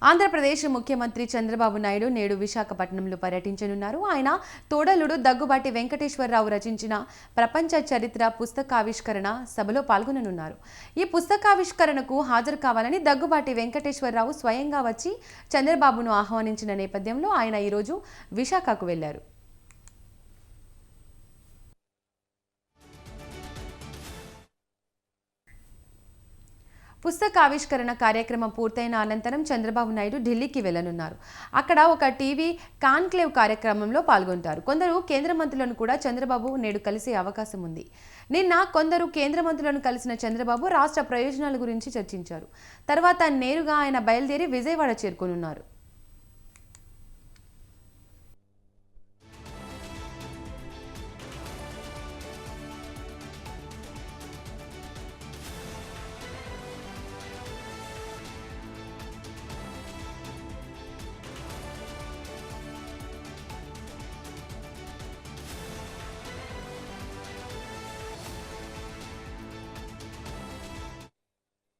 ఆంధ్రప్రదేశ్ ముఖ్యమంత్రి చంద్రబాబు నాయుడు నేడు విశాఖపట్నంలో పర్యటించనున్నారు. ఆయన తోడలుడు దగ్గుబాటి వెంకటేశ్వరరావు రచించిన ప్రపంచ చరిత్ర పుస్తకావిష్కరణ సభలో పాల్గొననున్నారు. ఈ పుస్తకావిష్కరణకు హాజరు కావాలని దగ్గుబాటి వెంకటేశ్వరరావు స్వయంగా వచ్చి చంద్రబాబును ఆహ్వానించిన నేపథ్యంలో ఆయన ఈరోజు విశాఖకు వెళ్లారు. పుస్తకావిష్కరణ కార్యక్రమం పూర్తయిన అనంతరం చంద్రబాబు నాయుడు ఢిల్లీకి వెళ్లనున్నారు. అక్కడ ఒక టీవీ కాన్క్లేవ్ కార్యక్రమంలో పాల్గొంటారు. కొందరు కేంద్ర మంత్రులను కూడా చంద్రబాబు నేడు కలిసే అవకాశం ఉంది. నిన్న కొందరు కేంద్ర మంత్రులను కలిసిన చంద్రబాబు రాష్ట్ర ప్రయోజనాల గురించి చర్చించారు. తర్వాత నేరుగా ఆయన బయలుదేరి విజయవాడ చేరుకోనున్నారు.